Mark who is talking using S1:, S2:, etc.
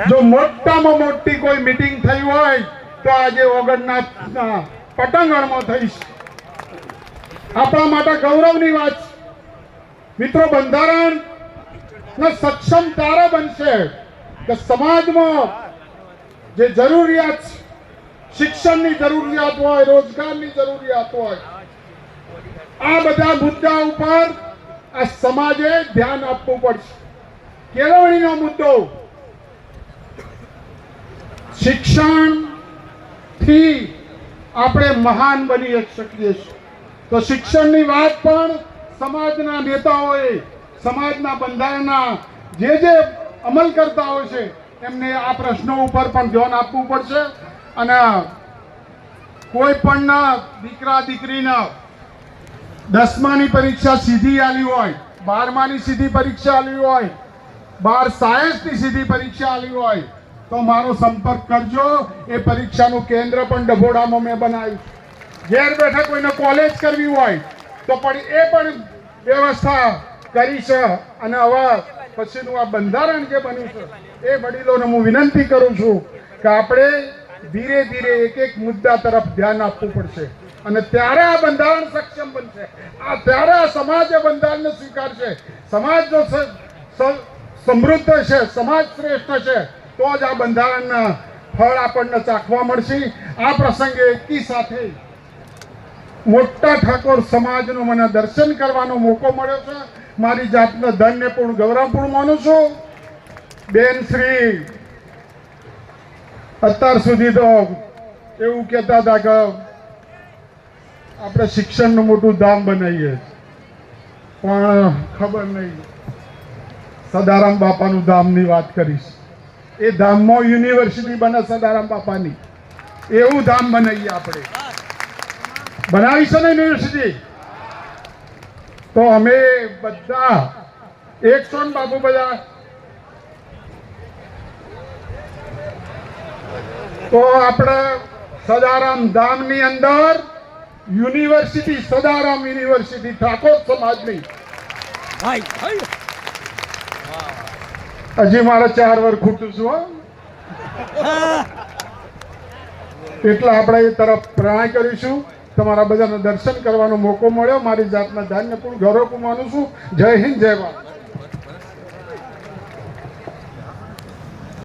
S1: જો મોટામાં મોટી કોઈ મીટિંગ થઈ હોય તો આજે ઓગણના પટંગણમાં થઈશ. આપણા માટે ગૌરવની વાત છે. મિત્રો, બંધારણ સક્ષમ ત્યારે બનશે કે સમાજમાં જે જરૂરિયાત છે, શિક્ષણની જરૂરિયાત હોય, રોજગારની જરૂરિયાત હોય, આ બધા મુદ્દા ઉપર આ સમાજે ધ્યાન આપવું પડશે. કેળવણીનો મુદ્દો, શિક્ષણથી આપણે મહાન બની શકીએ છીએ. તો શિક્ષણની વાત પણ સમાજના નેતાઓએ, સમાજના બંધારણના જે અમલ કરતા હોય છે એમને આ પ્રશ્નો ઉપર પણ ધ્યાન આપવું પડશે. અને કોઈ પણ દીકરા દીકરીના 10માની પરીક્ષા સીધી આલી હોય, 12માની સીધી પરીક્ષા આલી હોય, 12 સાયન્સની સીધી પરીક્ષા આલી હોય તો મારો સંપર્ક કરજો. એ પરીક્ષાનું કેન્દ્ર પણ ડભોડામાં મેં બનાવ્યું. ઘેર બેઠા કોઈને કોલેજ કરવી હોય તો પણ એ પણ વ્યવસ્થા કરી છે. અને હવે પછીનું આ બંધારણ જે બન્યું છે એ વડીલોને હું વિનંતી કરું છું કે આપણે ધીરે ધીરે એક એક મુદ્દા તરફ ધ્યાન આપવું પડશે. અને ત્યારે આ બંધારણ સક્ષમ બનશે. ત્યારે આ સમાજ એ બંધારણને સ્વીકારશે. સમાજ જો સમૃદ્ધ છે, સમાજ શ્રેષ્ઠ છે તો જ આ બંધારણના ફળ આપણને ચાખવા મળશે. આ પ્રસંગે એકી સાથે મોટા ઠાકોર સમાજનું મને દર્શન કરવાનો મોકો મળ્યો છે. મારી જાતને ધન્યપૂર્ણ, ગૌરવપૂર્ણ માનું છું. બેન શ્રી અત્યાર સુધી તો એવું કહેતા હતા કે આપણે શિક્ષણનું મોટું ધામ બનાવીએ, પણ ખબર નહીં, સદારામ બાપાનું ધામની વાત કરીશ. એ ધામમાં યુનિવર્સિટી બને સદારામ બાપાની, એવું ધામ બનાવીએ આપણે. બનાવીશું ને યુનિવર્સિટી? તો અમે બધા એક છો ને બાપુ, બધા તો આપણે સદારામ ધામની અંદર યુનિવર્સિટી, સદારામ યુનિવર્સિટી ઠાકોર સમાજની. હજી મારે 4 વર્ષ ખૂટું છું. એટલે આપણે એ તરફ પ્રયાણ કરીશું. તમારા બધાને દર્શન કરવાનો મોકો મળ્યો. મારી જાતના ધન્યપૂર્ણ, ગૌરવપૂર્ણ માનું છું. જય હિન્દ, જય ભારત.